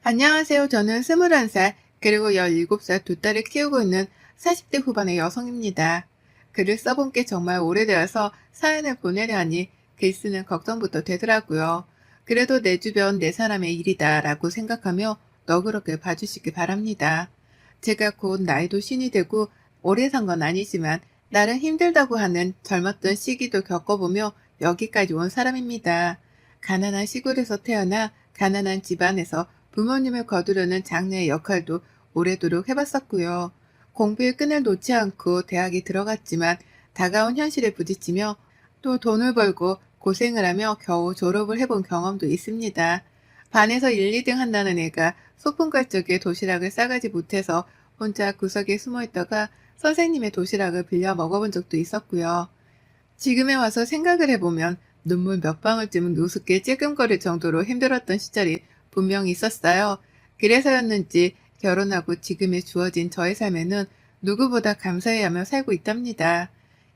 안녕하세요. 저는 21살, 그리고 17살 두 딸을 키우고 있는 40대 후반의 여성입니다. 글을 써본 게 정말 오래되어서 사연을 보내려 하니 글 쓰는 걱정부터 되더라고요. 그래도 내 주변 내 사람의 일이다 라고 생각하며 너그럽게 봐주시기 바랍니다. 제가 곧 나이도 신이 되고 오래 산 건 아니지만 나름 힘들다고 하는 젊었던 시기도 겪어보며 여기까지 온 사람입니다. 가난한 시골에서 태어나 가난한 집안에서 부모님을 거두려는 장녀의 역할도 오래도록 해봤었고요. 공부의 끈을 놓지 않고 대학에 들어갔지만 다가온 현실에 부딪히며 또 돈을 벌고 고생을 하며 겨우 졸업을 해본 경험도 있습니다. 반에서 1, 2등 한다는 애가 소풍 갈 적에 도시락을 싸가지 못해서 혼자 구석에 숨어 있다가 선생님의 도시락을 빌려 먹어본 적도 있었고요. 지금에 와서 생각을 해보면 눈물 몇 방울쯤은 우습게 찔끔거릴 정도로 힘들었던 시절이 분명히 있었어요. 그래서였는지 결혼하고 지금에 주어진 저의 삶에는 누구보다 감사해하며 살고 있답니다.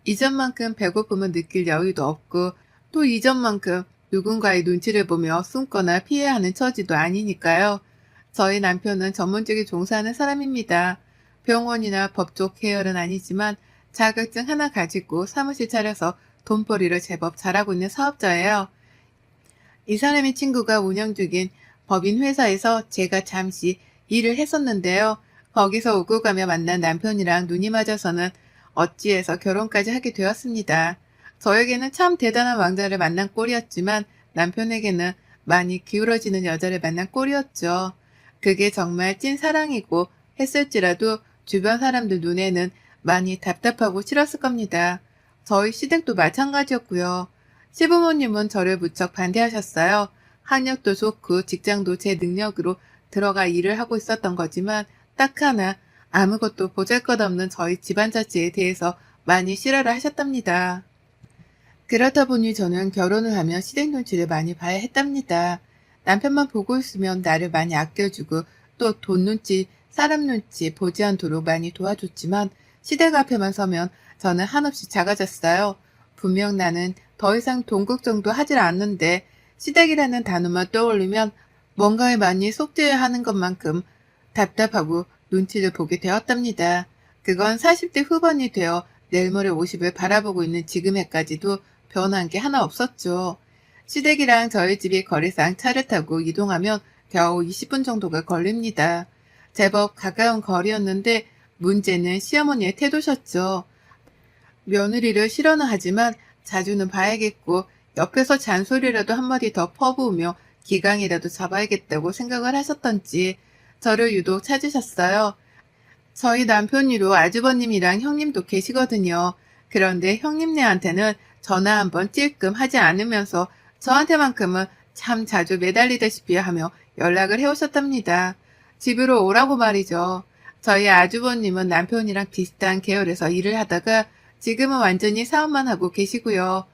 이전만큼 배고픔을 느낄 여유도 없고 또 이전만큼 누군가의 눈치를 보며 숨거나 피해야 하는 처지도 아니니까요. 저희 남편은 전문직에 종사하는 사람입니다. 병원이나 법조 계열은 아니지만 자격증 하나 가지고 사무실 차려서 돈벌이를 제법 잘하고 있는 사업자예요. 이 사람의 친구가 운영 중인 법인 회사에서 제가 잠시 일을 했었는데요. 거기서 오고 가며 만난 남편이랑 눈이 맞아서는 어찌해서 결혼까지 하게 되었습니다. 저에게는 참 대단한 왕자를 만난 꼴이었지만 남편에게는 많이 기울어지는 여자를 만난 꼴이었죠. 그게 정말 찐 사랑이고 했을지라도 주변 사람들 눈에는 많이 답답하고 싫었을 겁니다. 저희 시댁도 마찬가지였고요. 시부모님은 저를 무척 반대하셨어요. 학력도 좋고 직장도 제 능력으로 들어가 일을 하고 있었던 거지만 딱 하나 아무것도 보잘것없는 저희 집안 자체에 대해서 많이 싫어를 하셨답니다. 그렇다 보니 저는 결혼을 하면 시댁 눈치를 많이 봐야 했답니다. 남편만 보고 있으면 나를 많이 아껴주고 또 돈 눈치, 사람 눈치 보지 않도록 많이 도와줬지만 시댁 앞에만 서면 저는 한없이 작아졌어요. 분명 나는 더 이상 돈 걱정도 하질 않는데 시댁이라는 단어만 떠올리면 뭔가에 많이 속죄해야 하는 것만큼 답답하고 눈치를 보게 되었답니다. 그건 40대 후반이 되어 내일 모레 50을 바라보고 있는 지금에까지도 변한 게 하나 없었죠. 시댁이랑 저희 집이 거리상 차를 타고 이동하면 겨우 20분 정도가 걸립니다. 제법 가까운 거리였는데 문제는 시어머니의 태도셨죠. 며느리를 싫어는 하지만 자주는 봐야겠고 옆에서 잔소리라도 한마디 더 퍼부으며 기강이라도 잡아야겠다고 생각을 하셨던지 저를 유독 찾으셨어요. 저희 남편이로 아주버님이랑 형님도 계시거든요. 그런데 형님네한테는 전화 한번 찔끔 하지 않으면서 저한테만큼은 참 자주 매달리다시피 하며 연락을 해오셨답니다. 집으로 오라고 말이죠. 저희 아주버님은 남편이랑 비슷한 계열에서 일을 하다가 지금은 완전히 사업만 하고 계시고요.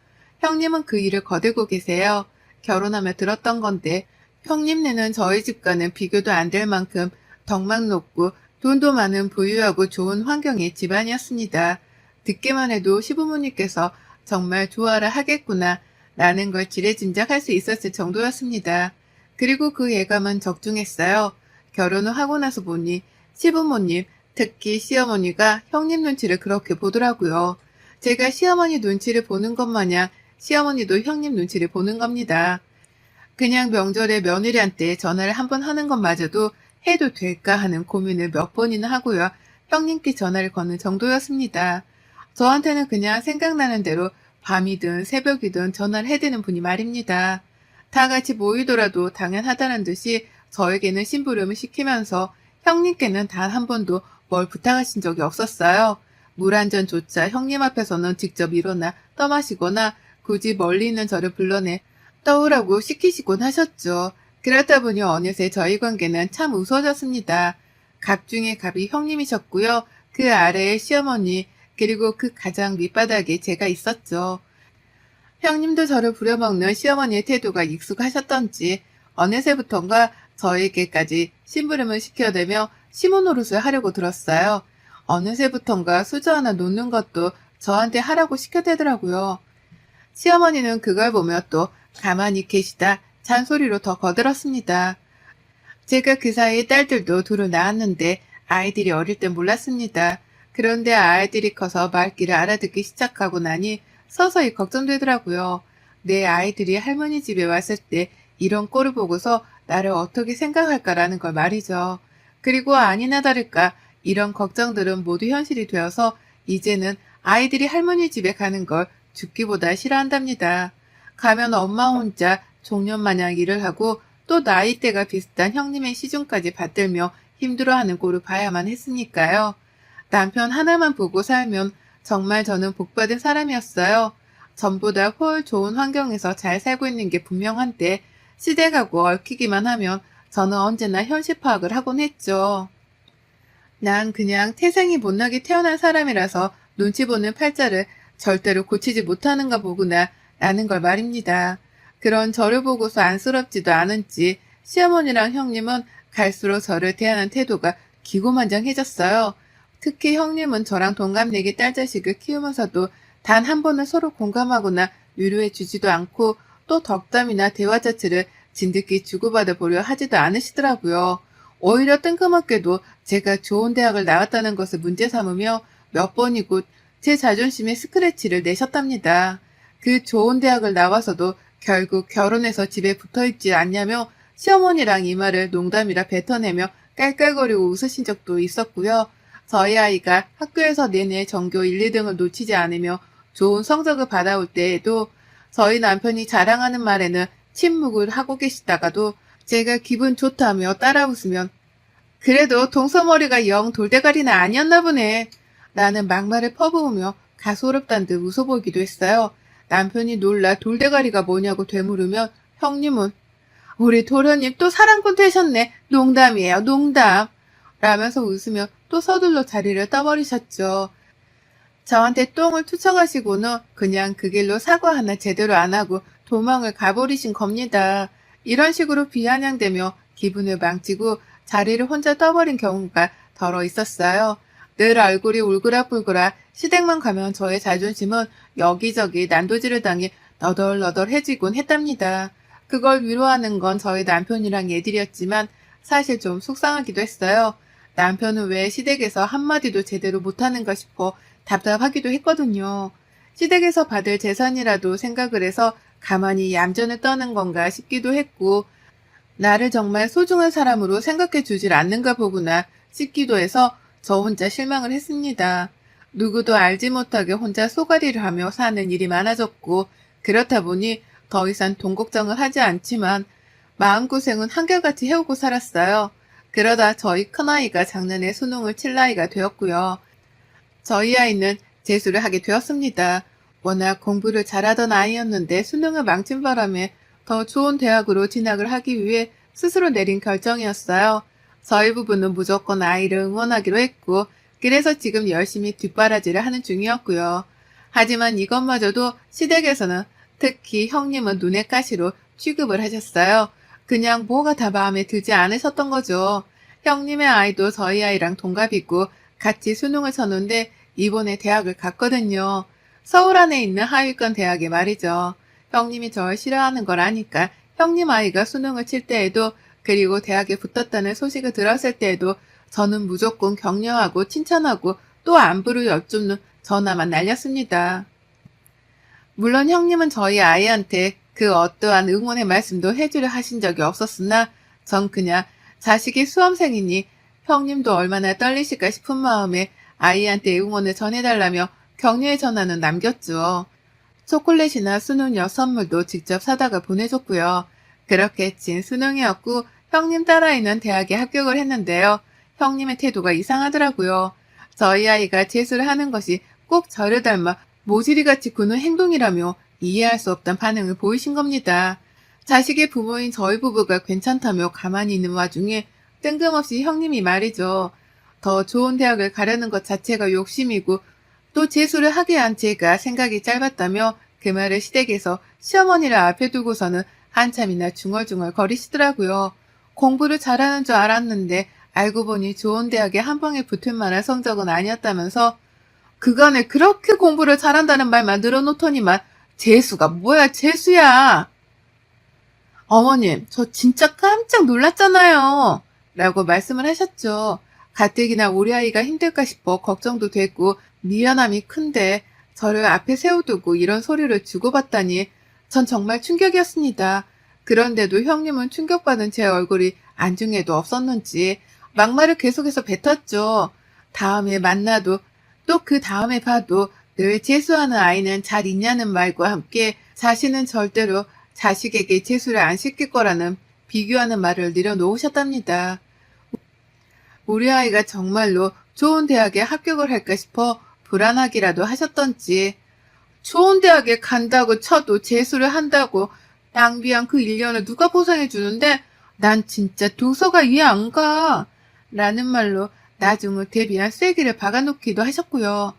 형님은 그 일을 거들고 계세요. 결혼하며 들었던 건데 형님네는 저희 집과는 비교도 안 될 만큼 덕망 높고 돈도 많은 부유하고 좋은 환경의 집안이었습니다. 듣기만 해도 시부모님께서 정말 좋아라 하겠구나 라는 걸 지레짐작할 수 있었을 정도였습니다. 그리고 그 예감은 적중했어요. 결혼을 하고 나서 보니 시부모님, 특히 시어머니가 형님 눈치를 그렇게 보더라고요. 제가 시어머니 눈치를 보는 것 마냥 시어머니도 형님 눈치를 보는 겁니다. 그냥 명절에 며느리한테 전화를 한 번 하는 것마저도 해도 될까 하는 고민을 몇 번이나 하고요. 형님께 전화를 거는 정도였습니다. 저한테는 그냥 생각나는 대로 밤이든 새벽이든 전화를 해대는 분이 말입니다. 다 같이 모이더라도 당연하다는 듯이 저에게는 심부름을 시키면서 형님께는 단 한 번도 뭘 부탁하신 적이 없었어요. 물 한 잔조차 형님 앞에서는 직접 일어나 떠마시거나 굳이 멀리 있는 저를 불러내 떠오라고 시키시곤 하셨죠. 그렇다 보니 어느새 저희 관계는 참 우스워졌습니다. 갑 중에 갑이 형님이셨고요. 그 아래에 시어머니, 그리고 그 가장 밑바닥에 제가 있었죠. 형님도 저를 부려먹는 시어머니의 태도가 익숙하셨던지 어느새부턴가 저에게까지 심부름을 시켜대며 시모 노릇을 하려고 들었어요. 어느새부턴가 수저 하나 놓는 것도 저한테 하라고 시켜대더라고요. 시어머니는 그걸 보며 또 가만히 계시다 잔소리로 더 거들었습니다. 제가 그 사이에 딸들도 둘을 낳았는데 아이들이 어릴 땐 몰랐습니다. 그런데 아이들이 커서 말귀를 알아듣기 시작하고 나니 서서히 걱정되더라고요. 내 아이들이 할머니 집에 왔을 때 이런 꼴을 보고서 나를 어떻게 생각할까라는 걸 말이죠. 그리고 아니나 다를까 이런 걱정들은 모두 현실이 되어서 이제는 아이들이 할머니 집에 가는 걸 죽기보다 싫어한답니다. 가면 엄마 혼자 종년마냥 일을 하고 또 나이대가 비슷한 형님의 시중까지 받들며 힘들어하는 꼴을 봐야만 했으니까요. 남편 하나만 보고 살면 정말 저는 복받은 사람이었어요. 전보다 훨 좋은 환경에서 잘 살고 있는 게 분명한데 시댁하고 얽히기만 하면 저는 언제나 현실 파악을 하곤 했죠. 난 그냥 태생이 못나게 태어난 사람이라서 눈치 보는 팔자를 절대로 고치지 못하는가 보구나 라는 걸 말입니다. 그런 저를 보고서 안쓰럽지도 않은지 시어머니랑 형님은 갈수록 저를 대하는 태도가 기고만장해졌어요. 특히 형님은 저랑 동갑내기 딸 자식을 키우면서도 단 한 번은 서로 공감하거나 위로해 주지도 않고 또 덕담이나 대화 자체를 진득히 주고받아 보려 하지도 않으시더라고요. 오히려 뜬금없게도 제가 좋은 대학을 나왔다는 것을 문제 삼으며 몇 번이고 제 자존심에 스크래치를 내셨답니다. 그 좋은 대학을 나와서도 결국 결혼해서 집에 붙어있지 않냐며 시어머니랑 이 말을 농담이라 뱉어내며 깔깔거리고 웃으신 적도 있었고요. 저희 아이가 학교에서 내내 전교 1, 2등을 놓치지 않으며 좋은 성적을 받아올 때에도 저희 남편이 자랑하는 말에는 침묵을 하고 계시다가도 제가 기분 좋다며 따라 웃으면 그래도 동서머리가 영 돌대가리는 아니었나 보네. 나는 막말을 퍼부으며 가소롭단 듯 웃어보기도 했어요. 남편이 놀라 돌대가리가 뭐냐고 되물으면 형님은 우리 도련님 또 사랑꾼 되셨네. 농담이에요, 농담. 라면서 웃으며 또 서둘러 자리를 떠버리셨죠. 저한테 똥을 투척하시고는 그냥 그 길로 사과 하나 제대로 안 하고 도망을 가버리신 겁니다. 이런 식으로 비아냥대며 기분을 망치고 자리를 혼자 떠버린 경우가 더러 있었어요. 늘 얼굴이 울그락불그락 시댁만 가면 저의 자존심은 여기저기 난도질을 당해 너덜너덜해지곤 했답니다. 그걸 위로하는 건 저희 남편이랑 애들이었지만 사실 좀 속상하기도 했어요. 남편은 왜 시댁에서 한마디도 제대로 못하는가 싶어 답답하기도 했거든요. 시댁에서 받을 재산이라도 생각을 해서 가만히 얌전을 떠는 건가 싶기도 했고 나를 정말 소중한 사람으로 생각해 주질 않는가 보구나 싶기도 해서 저 혼자 실망을 했습니다. 누구도 알지 못하게 혼자 쏘가리를 하며 사는 일이 많아졌고 그렇다 보니 더 이상 돈 걱정을 하지 않지만 마음고생은 한결같이 해오고 살았어요. 그러다 저희 큰아이가 작년에 수능을 칠 나이가 되었고요. 저희 아이는 재수를 하게 되었습니다. 워낙 공부를 잘하던 아이였는데 수능을 망친 바람에 더 좋은 대학으로 진학을 하기 위해 스스로 내린 결정이었어요. 저희 부부는 무조건 아이를 응원하기로 했고 그래서 지금 열심히 뒷바라지를 하는 중이었고요. 하지만 이것마저도 시댁에서는 특히 형님은 눈엣 가시로 취급을 하셨어요. 그냥 뭐가 다 마음에 들지 않으셨던 거죠. 형님의 아이도 저희 아이랑 동갑이고 같이 수능을 쳤는데 이번에 대학을 갔거든요. 서울 안에 있는 하위권 대학에 말이죠. 형님이 절 싫어하는 걸 아니까 형님 아이가 수능을 칠 때에도 그리고 대학에 붙었다는 소식을 들었을 때에도 저는 무조건 격려하고 칭찬하고 또 안부를 여쭙는 전화만 날렸습니다. 물론 형님은 저희 아이한테 그 어떠한 응원의 말씀도 해주려 하신 적이 없었으나 전 그냥 자식이 수험생이니 형님도 얼마나 떨리실까 싶은 마음에 아이한테 응원을 전해달라며 격려의 전화는 남겼죠. 초콜릿이나 수능역 선물도 직접 사다가 보내줬고요. 그렇게 진 수능이었고 형님 딸아이는 대학에 합격을 했는데요. 형님의 태도가 이상하더라고요. 저희 아이가 재수를 하는 것이 꼭 저를 닮아 모지리같이 구는 행동이라며 이해할 수 없던 반응을 보이신 겁니다. 자식의 부모인 저희 부부가 괜찮다며 가만히 있는 와중에 뜬금없이 형님이 말이죠. 더 좋은 대학을 가려는 것 자체가 욕심이고 또 재수를 하게 한 제가 생각이 짧았다며 그 말을 시댁에서 시어머니를 앞에 두고서는 한참이나 중얼중얼 거리시더라고요. 공부를 잘하는 줄 알았는데 알고 보니 좋은 대학에 한 방에 붙을 만한 성적은 아니었다면서 그간에 그렇게 공부를 잘한다는 말만 늘어놓더니만 재수가 뭐야 재수야. 어머님, 저 진짜 깜짝 놀랐잖아요. 라고 말씀을 하셨죠. 가뜩이나 우리 아이가 힘들까 싶어 걱정도 됐고 미안함이 큰데 저를 앞에 세워두고 이런 소리를 주고받다니 전 정말 충격이었습니다. 그런데도 형님은 충격받은 제 얼굴이 안중에도 없었는지 막말을 계속해서 뱉었죠. 다음에 만나도 또 그 다음에 봐도 늘 재수하는 아이는 잘 있냐는 말과 함께 자신은 절대로 자식에게 재수를 안 시킬 거라는 비교하는 말을 내려놓으셨답니다. 우리 아이가 정말로 좋은 대학에 합격을 할까 싶어 불안하기라도 하셨던지 좋은 대학에 간다고 쳐도 재수를 한다고 낭비한 그 1년을 누가 보상해 주는데 난 진짜 도서가 이해 안 가. 라는 말로 나중을 대비한 쐐기를 박아놓기도 하셨고요.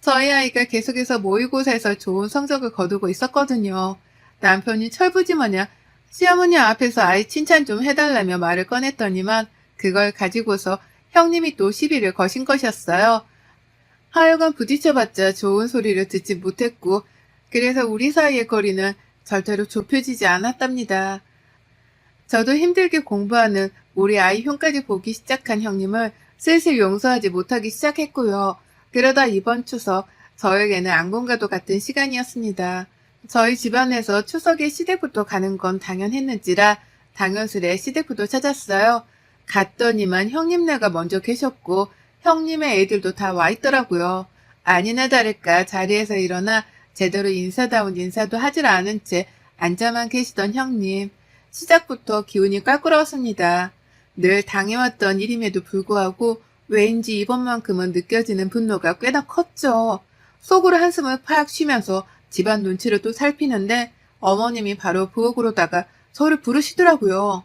저희 아이가 계속해서 모의고사에서 좋은 성적을 거두고 있었거든요. 남편이 철부지 마냥 시어머니 앞에서 아이 칭찬 좀 해달라며 말을 꺼냈더니만 그걸 가지고서 형님이 또 시비를 거신 것이었어요. 하여간 부딪혀봤자 좋은 소리를 듣지 못했고 그래서 우리 사이의 거리는 절대로 좁혀지지 않았답니다. 저도 힘들게 공부하는 우리 아이 흉까지 보기 시작한 형님을 슬슬 용서하지 못하기 시작했고요. 그러다 이번 추석 저에게는 악몽과도 같은 시간이었습니다. 저희 집안에서 추석에 시댁부터 가는 건 당연했는지라 당연스레 시댁부터 찾았어요. 갔더니만 형님네가 먼저 계셨고 형님의 애들도 다 와 있더라고요. 아니나 다를까 자리에서 일어나 제대로 인사다운 인사도 하질 않은 채 앉아만 계시던 형님. 시작부터 기운이 껄끄러웠습니다. 늘 당해왔던 일임에도 불구하고 왠지 이번만큼은 느껴지는 분노가 꽤나 컸죠. 속으로 한숨을 팍 쉬면서 집안 눈치를 또 살피는데 어머님이 바로 부엌으로다가 저를 부르시더라고요.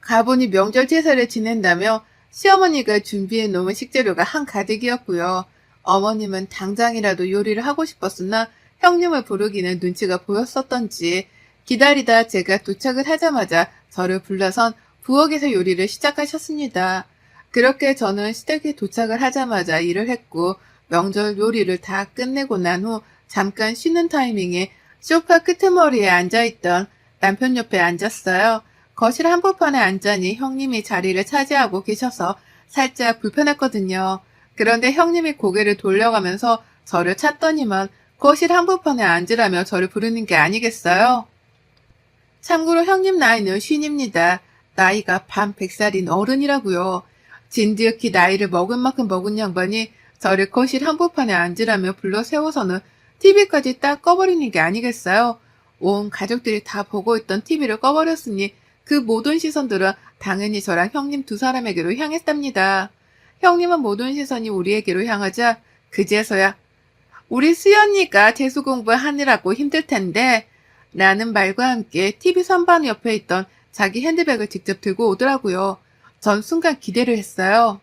가보니 명절 제사를 지낸다며 시어머니가 준비해 놓은 식재료가 한가득이었고요. 어머님은 당장이라도 요리를 하고 싶었으나 형님을 부르기는 눈치가 보였었던지 기다리다 제가 도착을 하자마자 저를 불러선 부엌에서 요리를 시작하셨습니다. 그렇게 저는 시댁에 도착을 하자마자 일을 했고 명절 요리를 다 끝내고 난 후 잠깐 쉬는 타이밍에 소파 끄트머리에 앉아있던 남편 옆에 앉았어요. 거실 한복판에 앉자니 형님이 자리를 차지하고 계셔서 살짝 불편했거든요. 그런데 형님이 고개를 돌려가면서 저를 찾더니만 거실 한복판에 앉으라며 저를 부르는 게 아니겠어요? 참고로 형님 나이는 쉰입니다. 나이가 반 100살인 어른이라고요. 진드윽히 나이를 먹은 만큼 먹은 양반이 저를 거실 한복판에 앉으라며 불러 세워서는 TV까지 딱 꺼버리는 게 아니겠어요? 온 가족들이 다 보고 있던 TV를 꺼버렸으니 그 모든 시선들은 당연히 저랑 형님 두 사람에게로 향했답니다. 형님은 모든 시선이 우리에게로 향하자 그제서야 우리 수연이가 재수 공부하느라고 힘들 텐데 라는 말과 함께 TV 선반 옆에 있던 자기 핸드백을 직접 들고 오더라고요. 전 순간 기대를 했어요.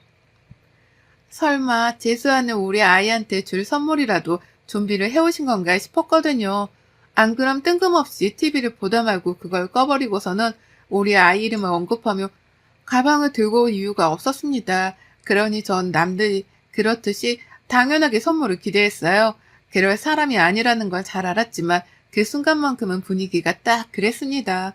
설마 재수하는 우리 아이한테 줄 선물이라도 준비를 해오신 건가 싶었거든요. 안 그럼 뜬금없이 TV를 보다 말고 그걸 꺼버리고서는 우리 아이 이름을 언급하며 가방을 들고 올 이유가 없었습니다. 그러니 전 남들이 그렇듯이 당연하게 선물을 기대했어요. 그럴 사람이 아니라는 걸 잘 알았지만 그 순간만큼은 분위기가 딱 그랬습니다.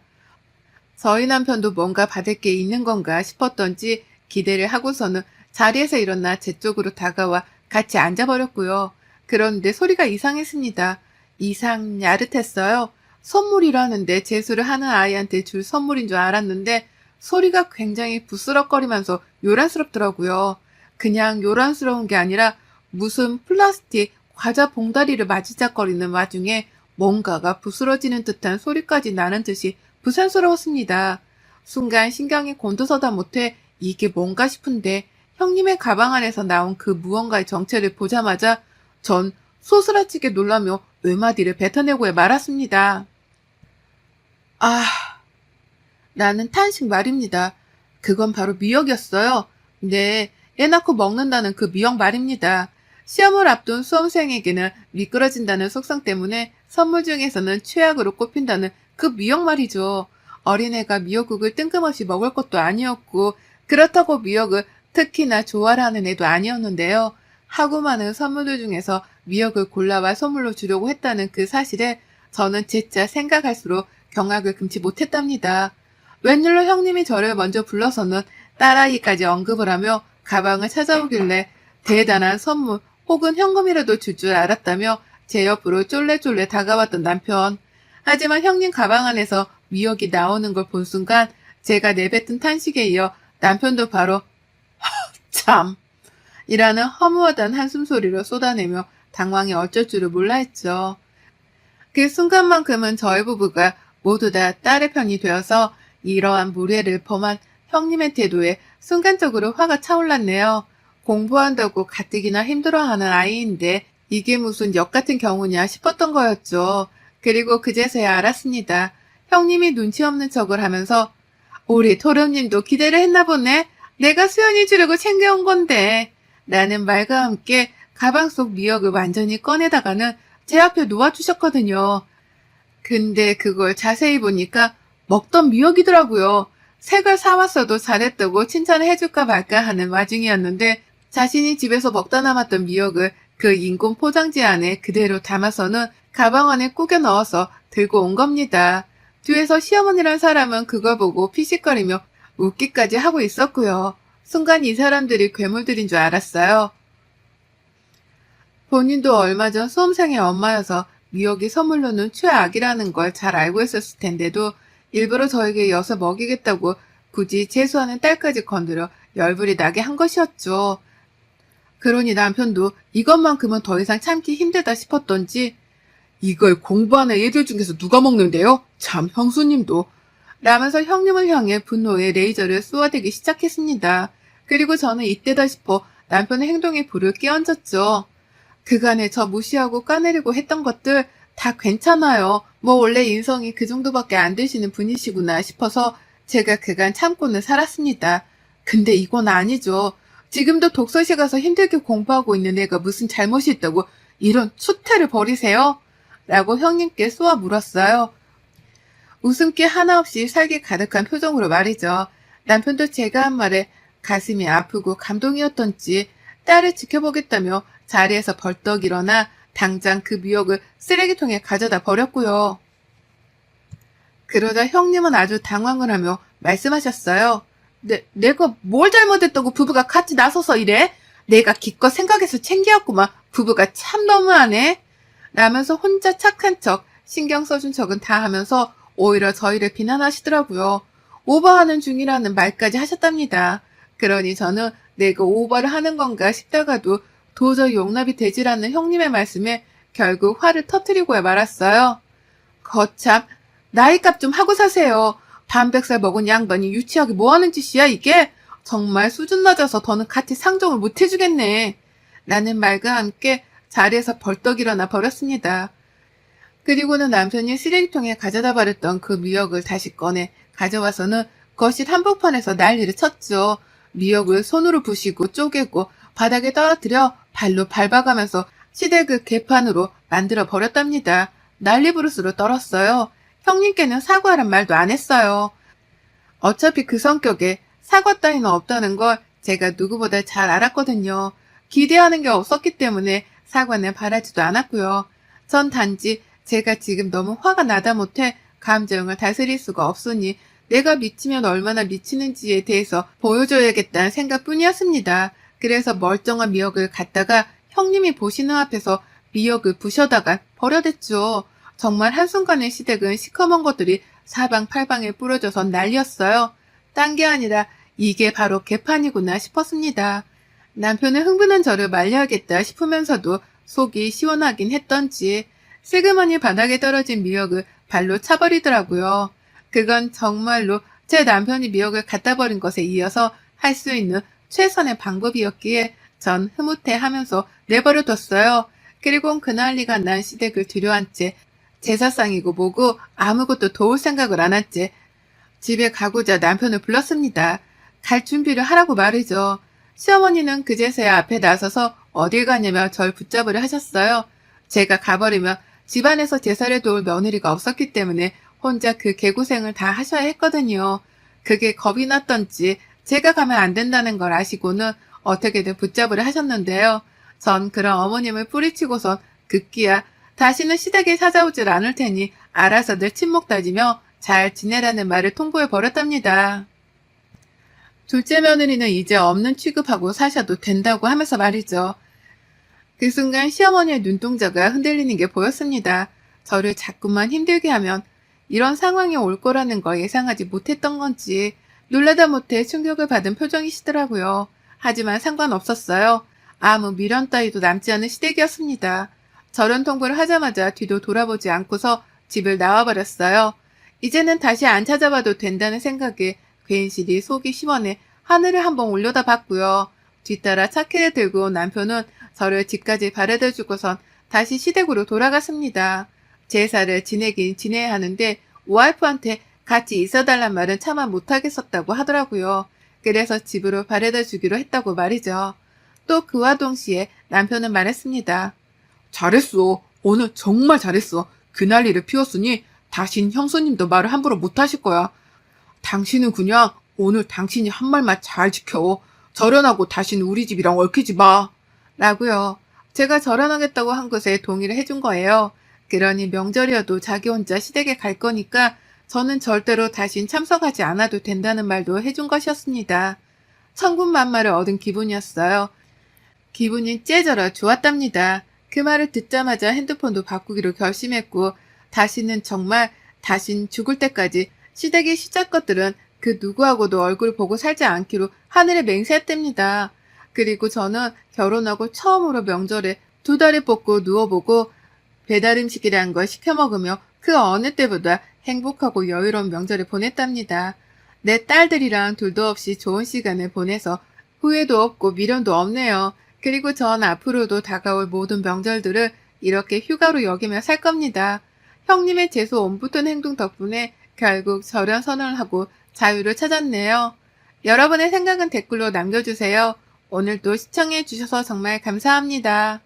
저희 남편도 뭔가 받을 게 있는 건가 싶었던지 기대를 하고서는 자리에서 일어나 제 쪽으로 다가와 같이 앉아버렸고요. 그런데 소리가 이상했습니다. 이상 야릇했어요. 선물이라는데 재수를 하는 아이한테 줄 선물인 줄 알았는데 소리가 굉장히 부스럭거리면서 요란스럽더라고요. 그냥 요란스러운 게 아니라 무슨 플라스틱 과자 봉다리를 마지작거리는 와중에 뭔가가 부스러지는 듯한 소리까지 나는 듯이 부산스러웠습니다. 순간 신경이 곤두서다 못해 이게 뭔가 싶은데 형님의 가방 안에서 나온 그 무언가의 정체를 보자마자 전 소스라치게 놀라며 외마디를 뱉어내고 말았습니다. 아, 라는 탄식 말입니다. 그건 바로 미역이었어요. 네, 애 낳고 먹는다는 그 미역 말입니다. 시험을 앞둔 수험생에게는 미끄러진다는 속성 때문에 선물 중에서는 최악으로 꼽힌다는 그 미역 말이죠. 어린애가 미역국을 뜬금없이 먹을 것도 아니었고 그렇다고 미역을 특히나 좋아하는 애도 아니었는데요. 하고 많은 선물들 중에서 미역을 골라와 선물로 주려고 했다는 그 사실에 저는 진짜 생각할수록 경악을 금치 못했답니다. 웬일로 형님이 저를 먼저 불러서는 딸아이까지 언급을 하며 가방을 찾아오길래 대단한 선물 혹은 현금이라도 줄 줄 알았다며 제 옆으로 쫄래쫄래 다가왔던 남편. 하지만 형님 가방 안에서 미역이 나오는 걸 본 순간 제가 내뱉은 탄식에 이어 남편도 바로 참! 이라는 허무하단 한숨소리를 쏟아내며 당황히 어쩔 줄을 몰라 했죠. 그 순간만큼은 저희 부부가 모두 다 딸의 편이 되어서 이러한 무례를 범한 형님의 태도에 순간적으로 화가 차올랐네요. 공부한다고 가뜩이나 힘들어하는 아이인데 이게 무슨 역 같은 경우냐 싶었던 거였죠. 그리고 그제서야 알았습니다. 형님이 눈치 없는 척을 하면서 우리 도련님도 기대를 했나 보네. 내가 수연이 주려고 챙겨온 건데. 라는 말과 함께 가방 속 미역을 완전히 꺼내다가는 제 앞에 놓아주셨거든요. 근데 그걸 자세히 보니까 먹던 미역이더라고요. 색을 사왔어도 잘했다고 칭찬을 해줄까 말까 하는 와중이었는데 자신이 집에서 먹다 남았던 미역을 그 인공 포장지 안에 그대로 담아서는 가방 안에 꾸겨 넣어서 들고 온 겁니다. 뒤에서 시어머니란 사람은 그걸 보고 피식거리며 웃기까지 하고 있었고요. 순간 이 사람들이 괴물들인 줄 알았어요. 본인도 얼마 전 수험생의 엄마여서 미역이 선물로는 최악이라는 걸 잘 알고 있었을 텐데도 일부러 저에게 엿을 먹이겠다고 굳이 재수하는 딸까지 건드려 열불이 나게 한 것이었죠. 그러니 남편도 이것만큼은 더 이상 참기 힘들다 싶었던지 이걸 공부하는 애들 중에서 누가 먹는데요? 참 형수님도. 라면서 형님을 향해 분노의 레이저를 쏘아대기 시작했습니다. 그리고 저는 이때다 싶어 남편의 행동에 불을 끼얹었죠. 그간에 저 무시하고 까내리고 했던 것들 다 괜찮아요. 뭐 원래 인성이 그 정도밖에 안 되시는 분이시구나 싶어서 제가 그간 참고는 살았습니다. 근데 이건 아니죠. 지금도 독서실 가서 힘들게 공부하고 있는 애가 무슨 잘못이 있다고 이런 추태를 벌이세요? 라고 형님께 쏘아 물었어요. 웃음기 하나 없이 살기 가득한 표정으로 말이죠. 남편도 제가 한 말에 가슴이 아프고 감동이었던지 딸을 지켜보겠다며 자리에서 벌떡 일어나 당장 그 미역을 쓰레기통에 가져다 버렸고요. 그러자 형님은 아주 당황을 하며 말씀하셨어요. 내가 뭘 잘못했다고 부부가 같이 나서서 이래? 내가 기껏 생각해서 챙겨왔구만. 부부가 참 너무하네. 라면서 혼자 착한 척, 신경 써준 척은 다 하면서 오히려 저희를 비난하시더라고요. 오버하는 중이라는 말까지 하셨답니다. 그러니 저는 내가 오버를 하는 건가 싶다가도 도저히 용납이 되질 않는 형님의 말씀에 결국 화를 터뜨리고야 말았어요. 거참, 나이값 좀 하고 사세요. 반백살 먹은 양반이 유치하게 뭐하는 짓이야 이게? 정말 수준 낮아서 더는 같이 상종을 못 해주겠네. 라는 말과 함께 자리에서 벌떡 일어나 버렸습니다. 그리고는 남편이 쓰레기통에 가져다 버렸던 그 미역을 다시 꺼내 가져와서는 거실 한복판에서 난리를 쳤죠. 미역을 손으로 부시고 쪼개고 바닥에 떨어뜨려 발로 밟아가면서 시댁을 개판으로 만들어 버렸답니다. 난리부르스로 떨었어요. 형님께는 사과란 말도 안 했어요. 어차피 그 성격에 사과 따위는 없다는 걸 제가 누구보다 잘 알았거든요. 기대하는 게 없었기 때문에 사과는 바라지도 않았고요. 전 단지 제가 지금 너무 화가 나다 못해 감정을 다스릴 수가 없으니 내가 미치면 얼마나 미치는지에 대해서 보여줘야겠다는 생각뿐이었습니다. 그래서 멀쩡한 미역을 갖다가 형님이 보시는 앞에서 미역을 부셔다가 버려댔죠. 정말 한순간에 시댁은 시커먼 것들이 사방팔방에 뿌려져서 난리였어요. 딴 게 아니라 이게 바로 개판이구나 싶었습니다. 남편은 흥분한 저를 말려야겠다 싶으면서도 속이 시원하긴 했던지 슬그머니 바닥에 떨어진 미역을 발로 차버리더라고요. 그건 정말로 제 남편이 미역을 갖다 버린 것에 이어서 할 수 있는 최선의 방법이었기에 전 흐뭇해하면서 내버려뒀어요. 그리고 그난리가 난 시댁을 뒤려한 채 제사상이고 뭐고 아무것도 도울 생각을 안 한 채 집에 가고자 남편을 불렀습니다. 갈 준비를 하라고 말이죠. 시어머니는 그제서야 앞에 나서서 어딜 가냐며 절 붙잡으려 하셨어요. 제가 가버리면 집안에서 제사를 도울 며느리가 없었기 때문에 혼자 그 개고생을 다 하셔야 했거든요. 그게 겁이 났던지 제가 가면 안 된다는 걸 아시고는 어떻게든 붙잡으려 하셨는데요. 전 그런 어머님을 뿌리치고선 급기야 다시는 시댁에 찾아오질 않을 테니 알아서들 침묵 다지며 잘 지내라는 말을 통보해 버렸답니다. 둘째 며느리는 이제 없는 취급하고 사셔도 된다고 하면서 말이죠. 그 순간 시어머니의 눈동자가 흔들리는 게 보였습니다. 저를 자꾸만 힘들게 하면 이런 상황이 올 거라는 거 예상하지 못했던 건지 놀라다 못해 충격을 받은 표정이시더라고요. 하지만 상관없었어요. 아무 미련 따위도 남지 않은 시댁이었습니다. 저런 통보를 하자마자 뒤도 돌아보지 않고서 집을 나와버렸어요. 이제는 다시 안 찾아봐도 된다는 생각에 괜시리 속이 시원해 하늘을 한번 올려다봤고요. 뒤따라 차키를 들고 온 남편은 저를 집까지 바래다 주고선 다시 시댁으로 돌아갔습니다. 제사를 지내긴 지내야 하는데 와이프한테 같이 있어달란 말은 차마 못하겠었다고 하더라고요. 그래서 집으로 바래다 주기로 했다고 말이죠. 또 그와 동시에 남편은 말했습니다. 잘했어. 오늘 정말 잘했어. 그 난리를 피웠으니 다신 형수님도 말을 함부로 못하실 거야. 당신은 그냥 오늘 당신이 한 말만 잘 지켜. 절연하고 다신 우리 집이랑 얽히지 마. 라고요. 제가 절연하겠다고 한 것에 동의를 해준 거예요. 그러니 명절이어도 자기 혼자 시댁에 갈 거니까 저는 절대로 다신 참석하지 않아도 된다는 말도 해준 것이었습니다. 천군만마를 얻은 기분이었어요. 기분이 째져라 좋았답니다. 그 말을 듣자마자 핸드폰도 바꾸기로 결심했고 다신 죽을 때까지 시댁의 시작 것들은 그 누구하고도 얼굴 보고 살지 않기로 하늘에 맹세했답니다. 그리고 저는 결혼하고 처음으로 명절에 2다리 뻗고 누워보고 배달 음식이란 걸 시켜 먹으며 그 어느 때보다 행복하고 여유로운 명절을 보냈답니다. 내 딸들이랑 둘도 없이 좋은 시간을 보내서 후회도 없고 미련도 없네요. 그리고 전 앞으로도 다가올 모든 명절들을 이렇게 휴가로 여기며 살 겁니다. 형님의 재수 옴붙은 행동 덕분에 결국 절연 선언을 하고 자유를 찾았네요. 여러분의 생각은 댓글로 남겨주세요. 오늘도 시청해 주셔서 정말 감사합니다.